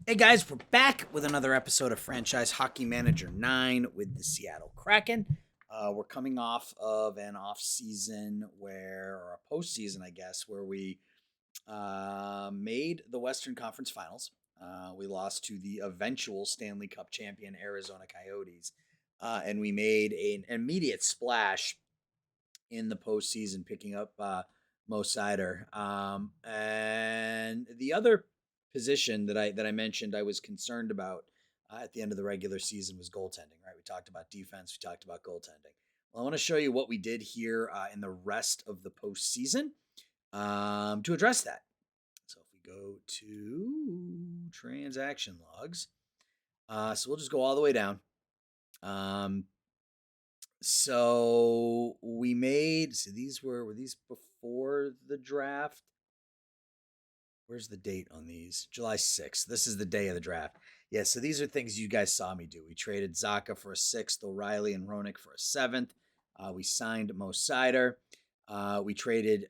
Hey guys, we're back with another episode of Franchise Hockey Manager 9 with the Seattle Kraken. We're coming off of an off season or a postseason, I guess, where we made the Western Conference Finals. We lost to the eventual Stanley Cup champion Arizona Coyotes, and we made an immediate splash in the postseason, picking up Mo Sider. And the other position that I mentioned I was concerned about at the end of the regular season was goaltending. Right, we talked about defense, we talked about goaltending. Well, I want to show you what we did here in the rest of the postseason to address that. So if we go to transaction logs, so we'll just go all the way down. So we made, so were these before the draft? Where's the date on these? July 6th. This is the day of the draft. Yeah, so these are things you guys saw me do. We traded Zaka for a 6th, O'Reilly and Ronick for a 7th. We signed Mo Sider. We traded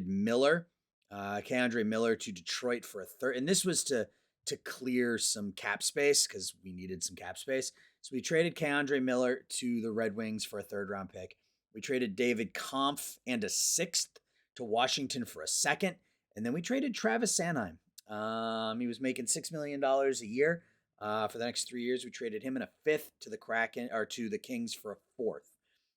Miller, Keandre Miller to Detroit for a 3rd. And this was to clear some cap space because we needed some cap space. So we traded Keandre Miller to the Red Wings for a 3rd round pick. We traded David Kampf and a 6th to Washington for a 2nd. And then we traded Travis Sanheim. He was making $6 million a year for the next 3 years. We traded him in a 5th to the Kraken or to the Kings for a 4th.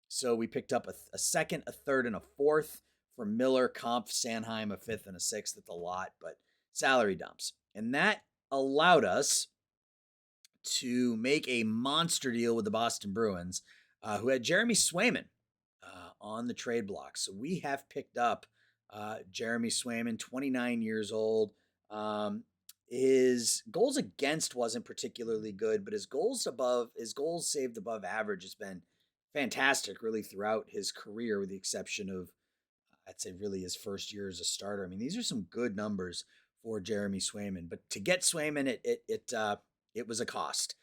So we picked up a 2nd, a 3rd, and a 4th for Miller, Kampf, Sanheim, a 5th, and a 6th. That's a lot, but salary dumps. And that allowed us to make a monster deal with the Boston Bruins, who had Jeremy Swayman on the trade block. So we have picked up Jeremy Swayman, 29 years old. His goals against wasn't particularly good, but his goals saved above average has been fantastic really throughout his career, with the exception of, I'd say, really his first year as a starter. I mean, these are some good numbers for Jeremy Swayman, but to get Swayman, it was a cost.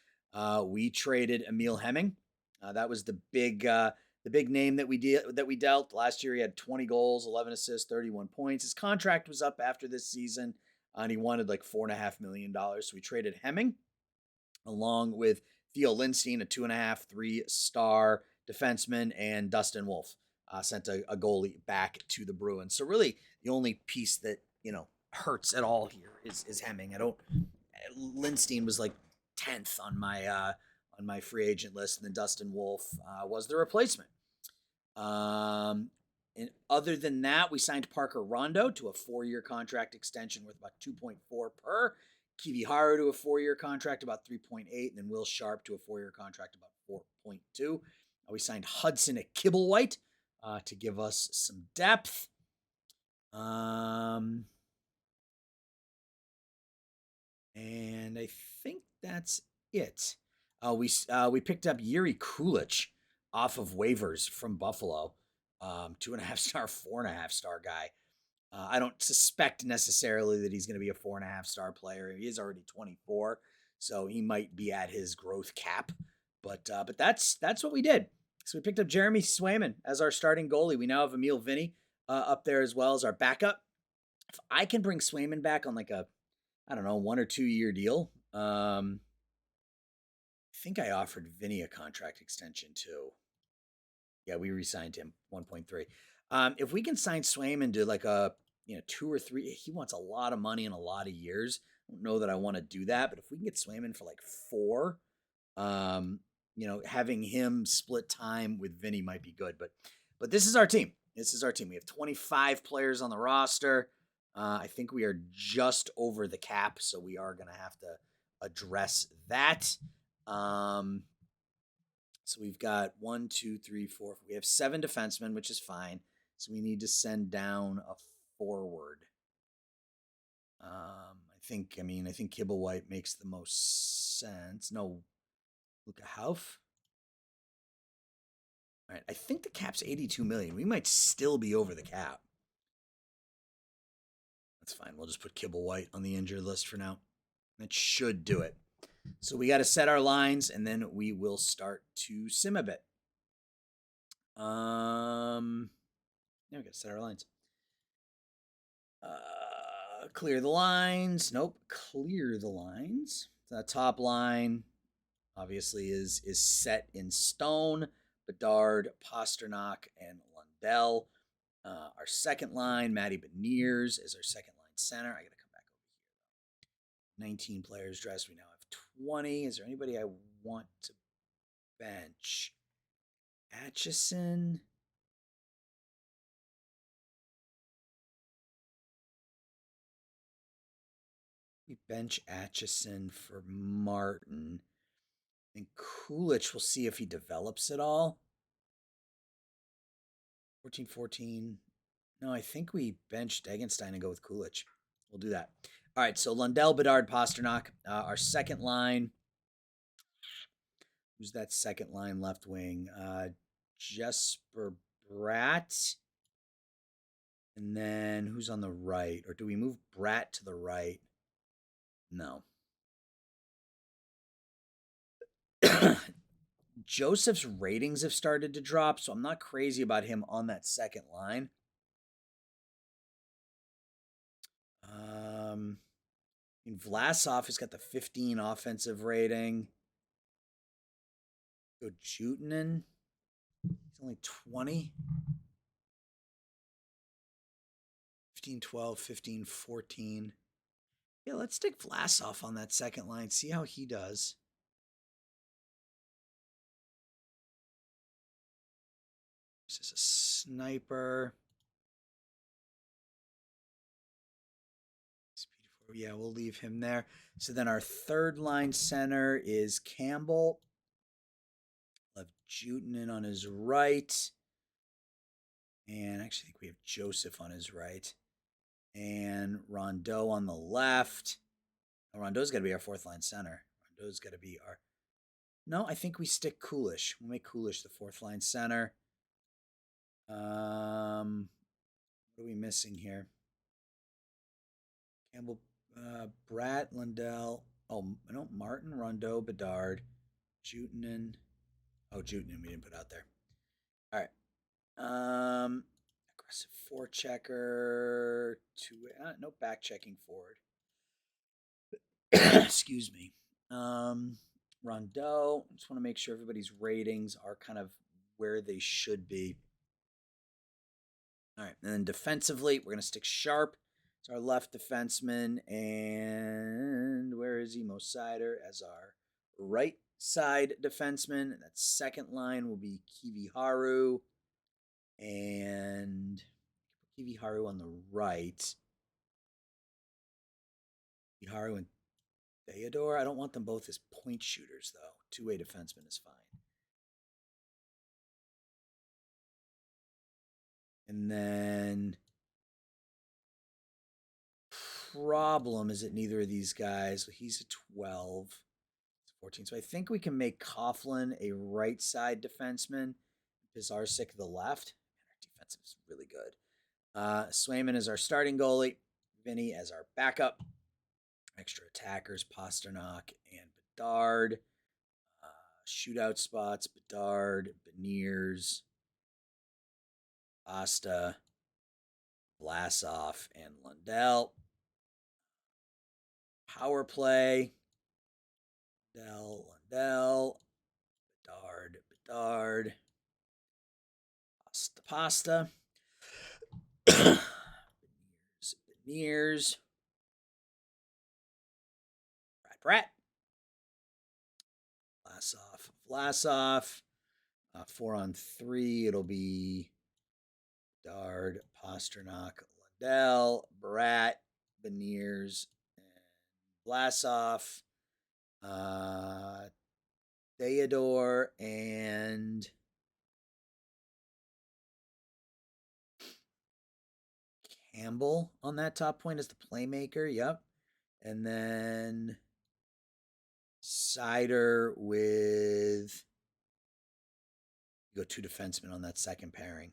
We traded Emil Hemming. That was the big name that we dealt last year. He had 20 goals, 11 assists, 31 points. His contract was up after this season, and he wanted like $4.5 million. So we traded Hemming along with Theo Lindstein, a 2.5, 3-star defenseman, and Dustin Wolf sent a goalie back to the Bruins. So really, the only piece that hurts at all here is Hemming. Lindstein was like 10th on my free agent list, and then Dustin Wolf was the replacement. And other than that, we signed Parker Rondo to a 4-year contract extension worth about 2.4 per. Kiwi Haru to a 4-year contract, about 3.8, and then Will Sharp to a 4-year contract, about 4.2. We signed Hudson at Kibblewhite to give us some depth. And I think that's it. We picked up Yuri Kulich off of waivers from Buffalo. 2.5-star, 4.5-star guy. I don't suspect necessarily that he's going to be a 4.5-star player. He is already 24, so he might be at his growth cap. But that's what we did. So we picked up Jeremy Swayman as our starting goalie. We now have Emil Vinny up there as well as our backup. If I can bring Swayman back on like a, I don't know, 1 or 2 year deal, I think I offered Vinny a contract extension too. Yeah, we re-signed him 1.3. If we can sign Swayman to like a 2 or 3, he wants a lot of money in a lot of years. I don't know that I want to do that, but if we can get Swayman for like 4, having him split time with Vinny might be good. But this is our team. We have 25 players on the roster. I think we are just over the cap, so we are going to have to address that. So we've got 1, 2, 3, 4. We have 7 defensemen, which is fine. So we need to send down a forward. I think Kibblewhite makes the most sense. No, Luka Hauf. All right, I think the cap's $82 million. We might still be over the cap. That's fine. We'll just put Kibblewhite on the injured list for now. That should do it. So we got to set our lines, and then we will start to sim a bit. Now we got to set our lines. Clear the lines. Nope. Clear the lines. The top line obviously is set in stone. Bedard, Pasternak, and Lundell. Our second line, Matty Beniers, is our second line center. I got to come back over here. 19 players dressed. We now have 20. Is there anybody I want to bench? Atchison. We bench Atchison for Martin. And Kulich, we'll see if he develops at all. 14-14. No, I think we bench Degenstein and go with Kulich. We'll do that. All right, so Lundell, Bedard, Pasternak. Our second line. Who's that second line left wing? Jesper Bratt. And then who's on the right? Or do we move Bratt to the right? No. Joseph's ratings have started to drop, so I'm not crazy about him on that second line. Vlasov has got the 15 offensive rating. Go Jutinen. He's only 20. 15, 12, 15, 14. Yeah, let's stick Vlasov on that second line. See how he does. This is a sniper. Yeah, we'll leave him there. So then our third line center is Campbell. We'll have Jutinen on his right. And I actually think we have Joseph on his right. And Rondeau on the left. Oh, Rondeau's got to be our fourth line center. Rondeau's got to be our... No, I think we stick Kulich. We'll make Kulich the fourth line center. What are we missing here? Campbell, Bratt, Lundell. Oh, no, Martin, Rondeau, Bedard, Jutinen. Oh, Jutinen we didn't put out there. All right. Aggressive forechecker. No back checking forward. Excuse me. Rondeau. Just want to make sure everybody's ratings are kind of where they should be. All right. And then defensively, we're going to stick Sharp. It's our left defenseman. And where is he? Mo Sider as our right side defenseman. That second line will be Kiviharu. And Kiviharu on the right. Kiviharu and Theodore. I don't want them both as point shooters, though. Two-way defenseman is fine. And then problem is that neither of these guys, so he's a 12, 14. So I think we can make Coughlin a right side defenseman, Pizarczyk the left. Man, our defense is really good. Swayman is our starting goalie, Vinny as our backup. Extra attackers, Pasternak and Bedard. Shootout spots, Bedard, Beniers, Asta, Vlasov, and Lundell. Power play, Lundell, Bedard, Pasta, Beniers, Bratt, Vlasov. 4-on-3, it'll be Bedard, Pasternak, Lundell, Bratt, Beniers, and Vlasov, Theodore, and Campbell on that top point as the playmaker. Yep. And then Sider with... go two defensemen on that second pairing.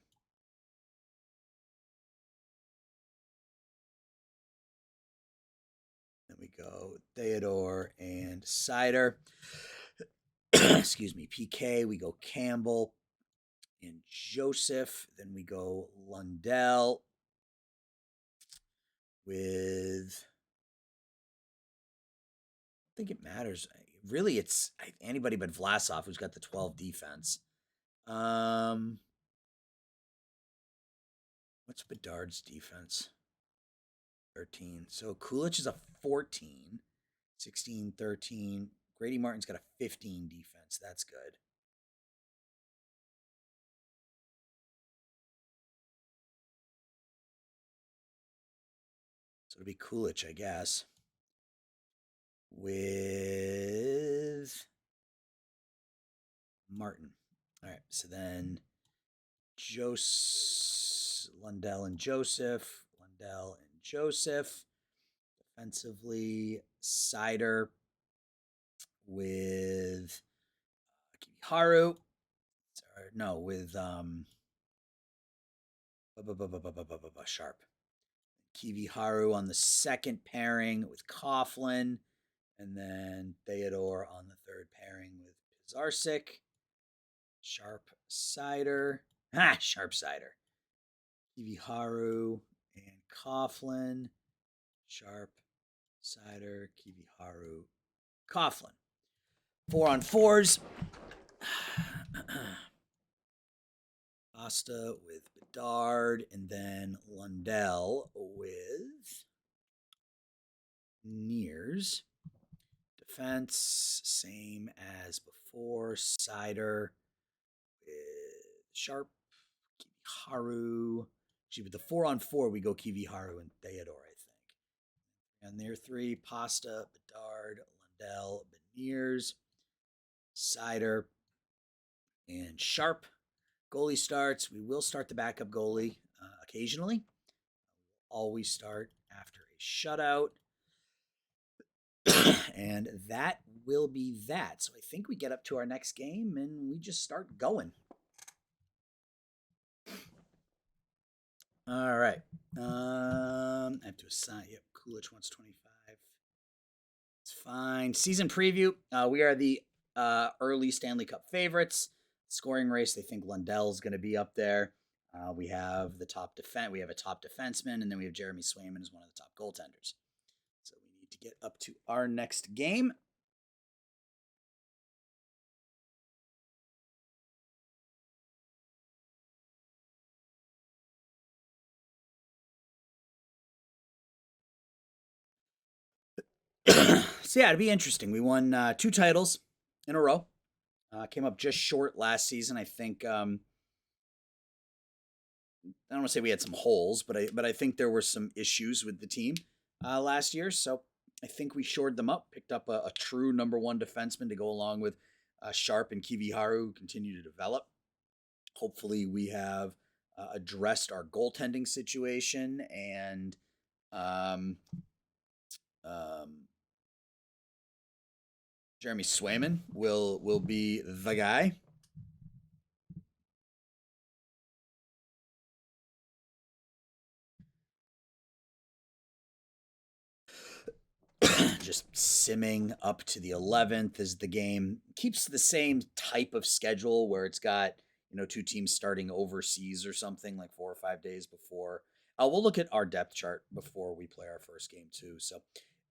Then we go Theodore and Sider. Excuse me, PK. We go Campbell and Joseph. Then we go Lundell, with, I think it matters. Really, it's anybody but Vlasov who's got the 12 defense. What's Bedard's defense? 13. So Kulich is a 14, 16, 13. Grady Martin's got a 15 defense. That's good. So it'll be Kulich, I guess. With Martin. All right. So then Lundell and Joseph. Lundell and Joseph. Defensively, Sider with Kibiharu. Sorry, no, with Sharp. Kiviharu on the second pairing with Coughlin, and then Theodore on the third pairing with Pizarsic. Sharp Cider. Sharp Cider. Kiviharu and Coughlin. Sharp Cider, Kiviharu, Coughlin. 4-on-4s. Costa with Bedard, and then Lundell with Nears. Defense, same as before. Cider with Sharp, Kiviharu. Actually, with the 4-on-4, we go Kiviharu and Theodore, I think. And there 3, Pasta, Bedard, Lundell, Beniers, Cider, and Sharp. Goalie starts. We will start the backup goalie occasionally. Always start after a shutout. And that will be that. So I think we get up to our next game and we just start going. All right. I have to assign. Yep, Kulich wants 25. It's fine. Season preview. We are the early Stanley Cup favorites. Scoring race, they think Lundell's going to be up there. We have the top defense. We have a top defenseman, and then we have Jeremy Swayman as one of the top goaltenders. So we need to get up to our next game. So yeah, it'd be interesting. We won 2 titles in a row. Came up just short last season. I think I don't want to say we had some holes, but I think there were some issues with the team last year. So I think we shored them up. Picked up a true number 1 defenseman to go along with Sharp and Kiviharu, who continue to develop. Hopefully, we have addressed our goaltending situation and Jeremy Swayman will be the guy. Just simming up to the 11th as the game keeps the same type of schedule where it's got 2 teams starting overseas or something like 4 or 5 days before. We'll look at our depth chart before we play our first game too. So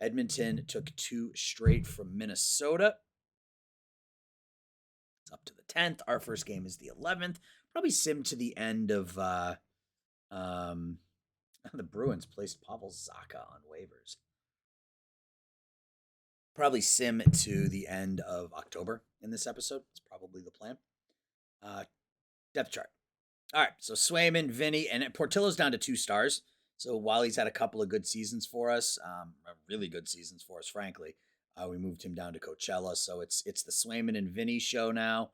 Edmonton took 2 straight from Minnesota. It's up to the 10th. Our first game is the 11th. Probably sim to the end of the Bruins placed Pavel Zacha on waivers. Probably sim to the end of October in this episode. It's probably the plan. Depth chart. All right, so Swayman, Vinny, and Portillo's down to 2 stars. So while he's had a couple of good seasons for us, really good seasons for us, frankly, we moved him down to Coachella. So it's the Swayman and Vinny show now.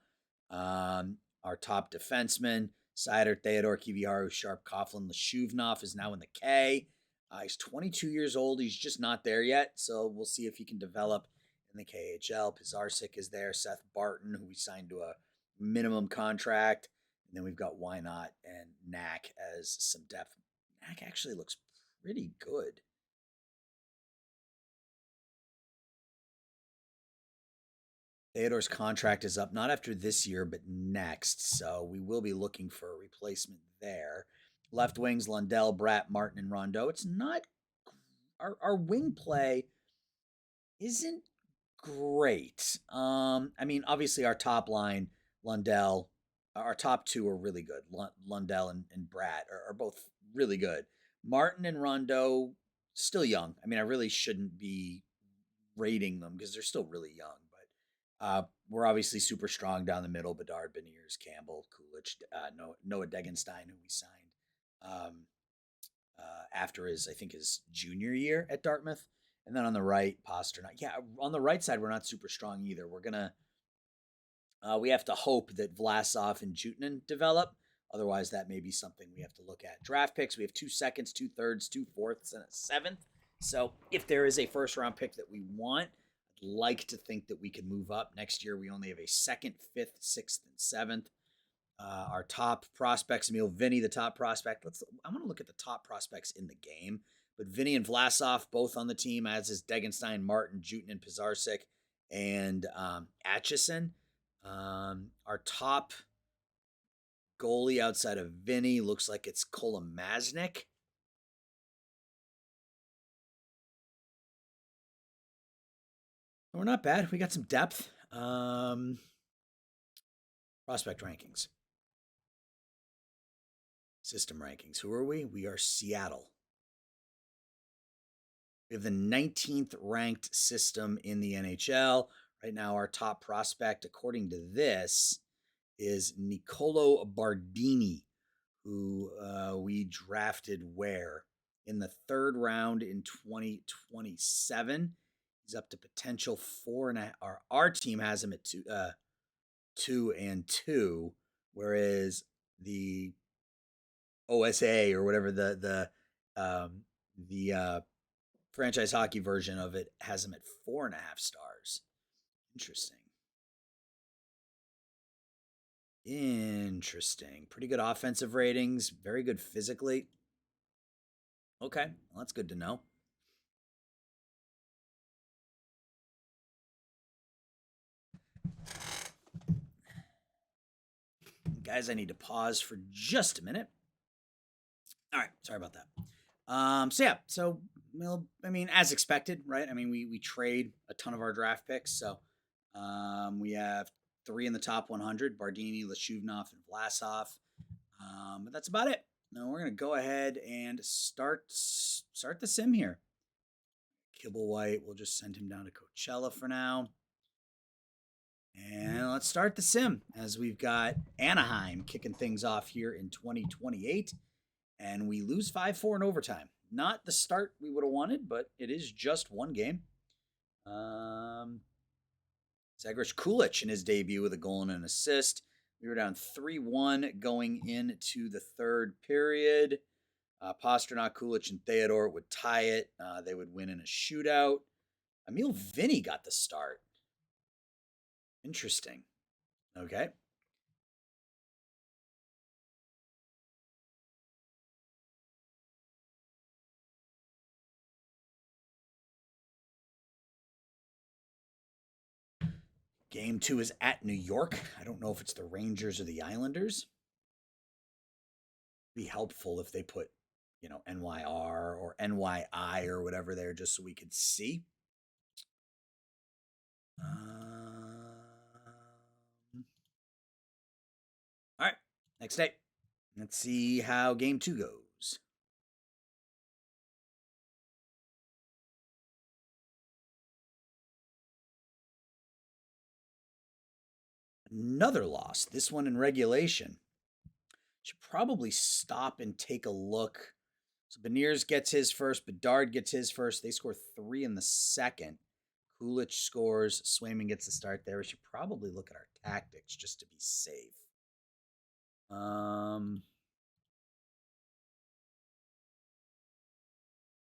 Our top defenseman, Sider, Theodore, Kiviharu, Sharp, Coughlin, Leshuvnov is now in the K. He's 22 years old. He's just not there yet. So we'll see if he can develop in the KHL. Pizarsic is there. Seth Barton, who we signed to a minimum contract. And then we've got Why Not and Knack as some depth. Knack actually looks pretty good. Theodore's contract is up, not after this year, but next. So we will be looking for a replacement there. Left wings, Lundell, Bratt, Martin, and Rondeau. It's not our wing play isn't great. I mean, obviously our top line, Lundell, our top two are really good. Lundell and Brad are both really good. Martin and Rondo still young. I mean, I really shouldn't be rating them because they're still really young. But we're obviously super strong down the middle. Bedard, Beniers, Campbell, Coolidge, Noah Degenstein, who we signed um, after I think his junior year at Dartmouth. And then on the right, Pasternak. Yeah, on the right side, we're not super strong either. We have to hope that Vlasov and Jutinen develop. Otherwise, that may be something we have to look at. Draft picks, we have 2 seconds, 2 thirds, 2 fourths, and a seventh. So if there is a first round pick that we want, I'd like to think that we can move up. Next year, we only have a second, fifth, sixth, and seventh. Our top prospects, Emil Vinny, the top prospect. I want to look at the top prospects in the game. But Vinny and Vlasov both on the team, as is Degenstein, Martin, Jutinen, Pizarczyk, and Atchison. Our top goalie outside of Vinny looks like it's Kolomaznik. We're not bad. We got some depth. Prospect rankings. System rankings. Who are we? We are Seattle. We have the 19th ranked system in the NHL. Right now, our top prospect, according to this, is Nicolo Bardini, who we drafted where? In the third round in 2027. He's up to potential 4.5. Our team has him at 2 and 2, whereas the OSA or whatever the franchise hockey version of it has him at 4.5 stars. Interesting. Pretty good offensive ratings. Very good physically. Okay, well, that's good to know. Guys, I need to pause for just a minute. All right, sorry about that. Well, I mean, as expected, right? I mean, we trade a ton of our draft picks, so we have 3 in the top 100: Bardini, Leshuvnov, and Vlasov. But that's about it. Now we're gonna go ahead and start the sim here. Kibblewhite, we'll just send him down to Coachella for now. And let's start the sim as we've got Anaheim kicking things off here in 2028. And we lose 5-4 in overtime. Not the start we would have wanted, but it is just one game. Zagreus Kulich in his debut with a goal and an assist. We were down 3-1 going into the third period. Pasternak, Kulich, and Theodore would tie it. They would win in a shootout. Emil Vinny got the start. Interesting. Okay. Game 2 is at New York. I don't know if it's the Rangers or the Islanders. It'd be helpful if they put, NYR or NYI or whatever there just so we could see. All right, next day. Let's see how game 2 goes. Another loss, this one in regulation. Should probably stop and take a look. So Beniers gets his first, Bedard gets his first. They score 3 in the second. Coolidge scores, Swayman gets the start there. We should probably look at our tactics just to be safe.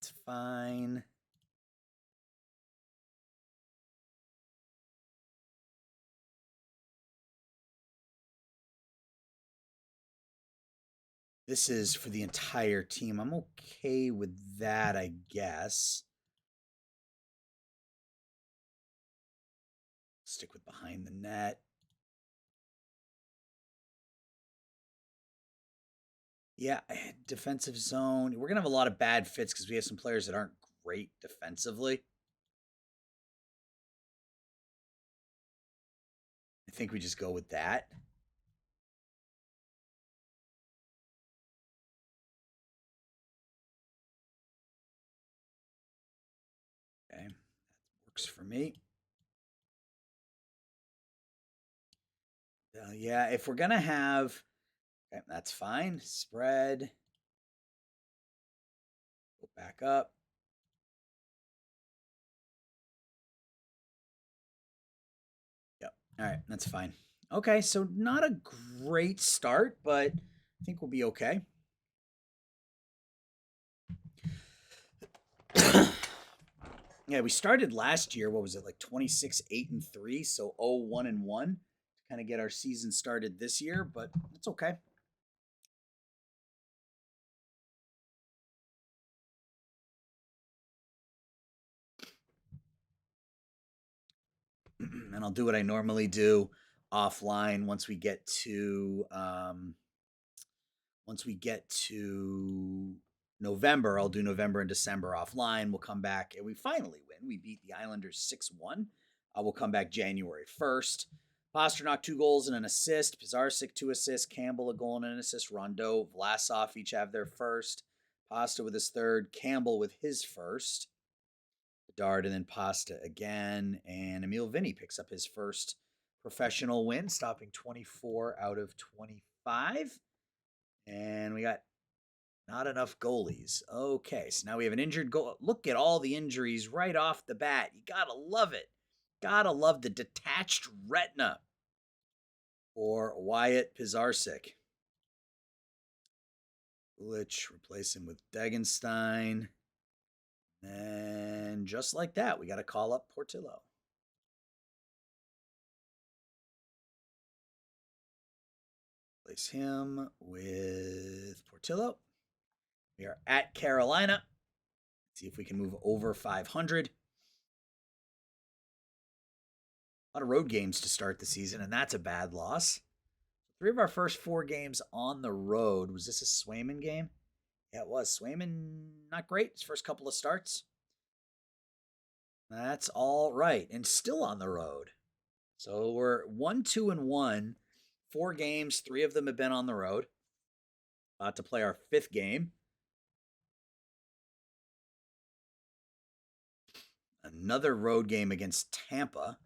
It's fine. This is for the entire team. I'm okay with that, I guess. Stick with behind the net. Yeah, defensive zone. We're going to have a lot of bad fits because we have some players that aren't great defensively. I think we just go with that. Okay, that works for me. Yeah, if we're gonna have, okay, that's fine. Spread. Go back up. Yep. All right, that's fine. Okay, so not a great start, but I think we'll be okay. Yeah, we started last year. What was it, like 26, 8-3? So 0-1-1 to kind of get our season started this year, but it's okay. And I'll do what I normally do offline once we get to November. I'll do November and December offline. We'll come back and we finally win. We beat the Islanders 6-1. We'll come back January 1st. Pasternak 2 goals and an assist. Pizarnik 2 assists. Campbell a goal and an assist. Rondeau, Vlasov each have their first. Pasta with his third. Campbell with his first. Bedard and then Pasta again. And Emil Vinny picks up his first professional win, stopping 24 out of 25. And we got not enough goalies. Okay, so now we have an injured goal. Look at all the injuries right off the bat. You gotta love it. Gotta love the detached retina for Wyatt Pizarnik. Ulich, replace him with Degenstein. And just like that, we got to call up Portillo. Replace him with Portillo. We are at Carolina. Let's see if we can move over 500. A lot of road games to start the season, and that's a bad loss. 3 of our first 4 games on the road. Was this a Swayman game? Yeah, it was. Swayman, not great. His first couple of starts. That's all right. And still on the road. So we're 1-2-1. 4 games. 3 of them have been on the road. About to play our 5th game. Another road game against Tampa.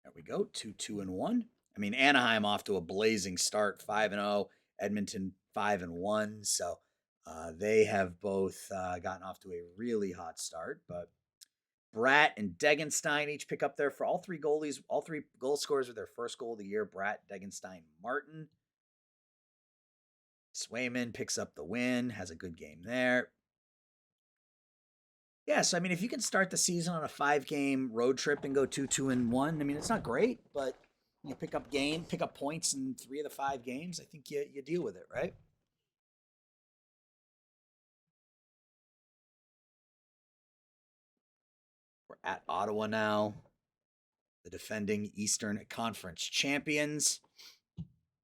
There we go. 2-2-1. I mean, Anaheim off to a blazing start, 5-0. Edmonton 5-1. So they have both gotten off to a really hot start. But Bratt and Degenstein each pick up there for all 3 goalies. All 3 goal scorers with their first goal of the year. Bratt, Degenstein, Martin. Swayman picks up the win. Has a good game there. Yeah, so I mean, if you can start the season on a 5-game road trip and go 2-2-1, I mean, it's not great, but you pick up points in 3 of the 5 games. I think you deal with it, right? We're at Ottawa now, the defending Eastern Conference champions.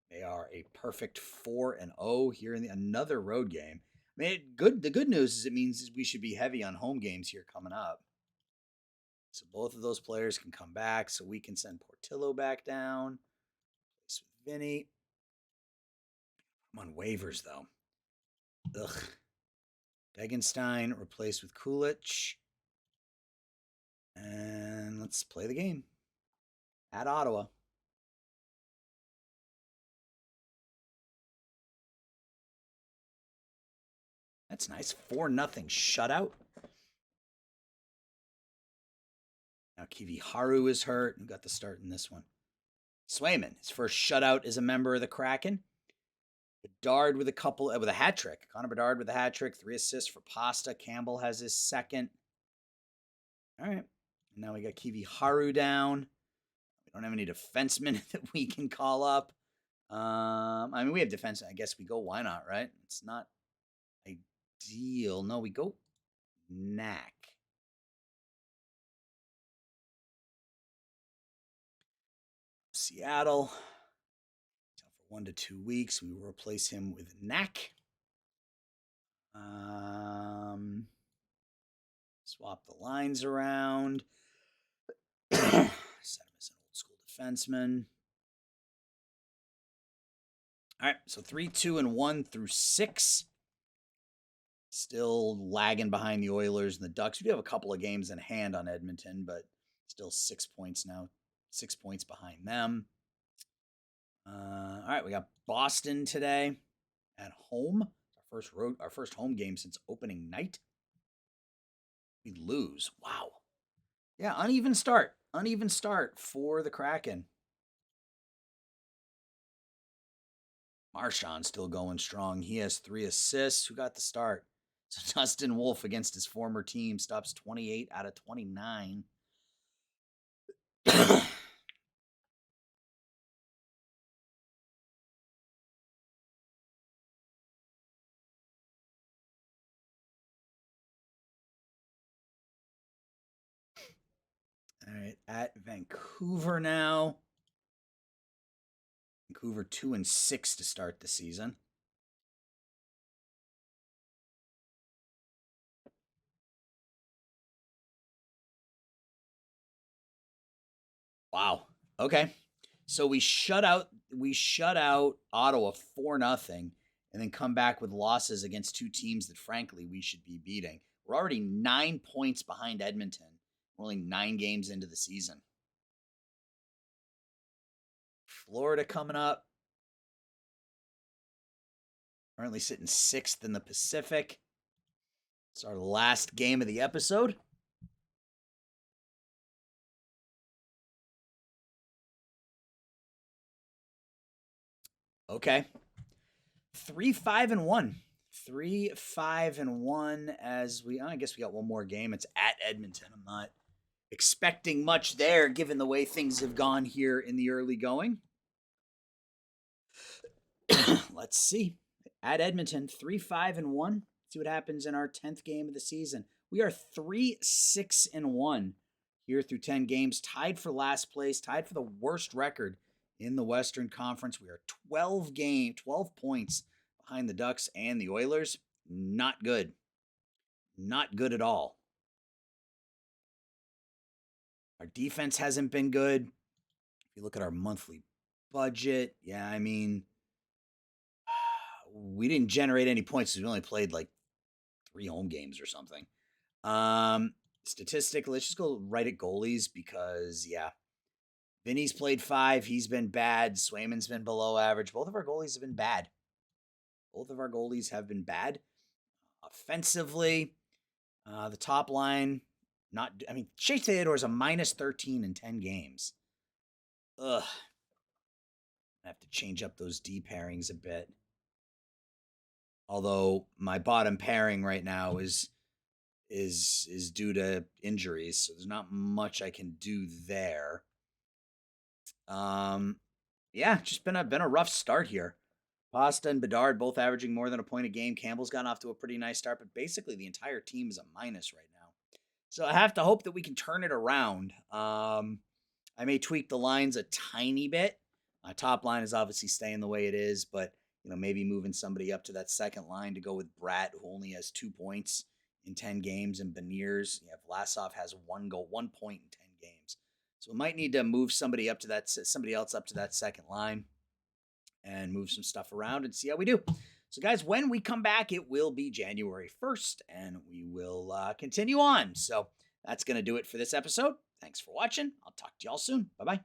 They are a perfect 4-0 here in another road game. I mean, the good news is it means we should be heavy on home games here coming up. So both of those players can come back, so we can send Portillo back down. Place with Vinny. I'm on waivers though. Ugh. Degenstein replaced with Kulich. And let's play the game. At Ottawa. That's nice. 4-0 shutout. Now Kiviharu is hurt. Who got the start in this one? Swayman, his first shutout as a member of the Kraken. Bedard with a hat trick. Connor Bedard with a hat trick. 3 assists for Pasta. Campbell has his second. All right. And now we got Kiviharu down. We don't have any defensemen that we can call up. I mean, we have defense. I guess we go. Why not? Right? It's not ideal. No, we go Knack. Seattle. So for 1 to 2 weeks, we will replace him with Knack. Swap the lines around. Set him as an old school defenseman. All right, so 3, 2, and 1 through 6. Still lagging behind the Oilers and the Ducks. We do have a couple of games in hand on Edmonton, but still 6 points now. 6 points behind them. All right, we got Boston today at home. Our first home game since opening night. We lose. Wow. Yeah, uneven start. Uneven start for the Kraken. Marchand still going strong. He has 3 assists. Who got the start? So Dustin Wolf against his former team stops 28 out of 29. All right, at Vancouver now. Vancouver 2-6 to start the season. Wow. Okay. So we shut out Ottawa 4-0 and then come back with losses against two teams that frankly we should be beating. We're already 9 points behind Edmonton. We're only 9 games into the season. Florida coming up. Currently sitting 6th in the Pacific. It's our last game of the episode. Okay. 3-5-1. 3-5-1 as I guess we got one more game. It's at Edmonton. I'm not expecting much there given the way things have gone here in the early going. Let's see. At Edmonton, 3-5-1. See what happens in our 10th game of the season. We are 3-6-1 here through 10 games, tied for last place, tied for the worst record in the Western Conference. We are 12 points behind the Ducks and the Oilers. Not good. Not good at all. Our defense hasn't been good. If you look at our monthly budget, yeah, I mean, we didn't generate any points because we only played like 3 home games or something. Statistically, let's just go right at goalies because, yeah, Vinny's played 5. He's been bad. Swayman's been below average. Both of our goalies have been bad. Offensively, the top line, Shea Theodore's a -13 in 10 games. Ugh. I have to change up those D pairings a bit. Although my bottom pairing right now is due to injuries, so there's not much I can do there. Yeah, just been a rough start here. Pasta and Bedard both averaging more than a point a game. Campbell's gotten off to a pretty nice start, but basically the entire team is a minus right now. So I have to hope that we can turn it around. I may tweak the lines a tiny bit. My top line is obviously staying the way it is, but maybe moving somebody up to that second line to go with Bratt, who only has 2 points in 10 games, and Beniers. Vlasov has 1 point in 10 games. So we might need to move somebody else up to that second line and move some stuff around and see how we do. So guys, when we come back, it will be January 1st and we will continue on. So that's going to do it for this episode. Thanks for watching. I'll talk to y'all soon. Bye-bye.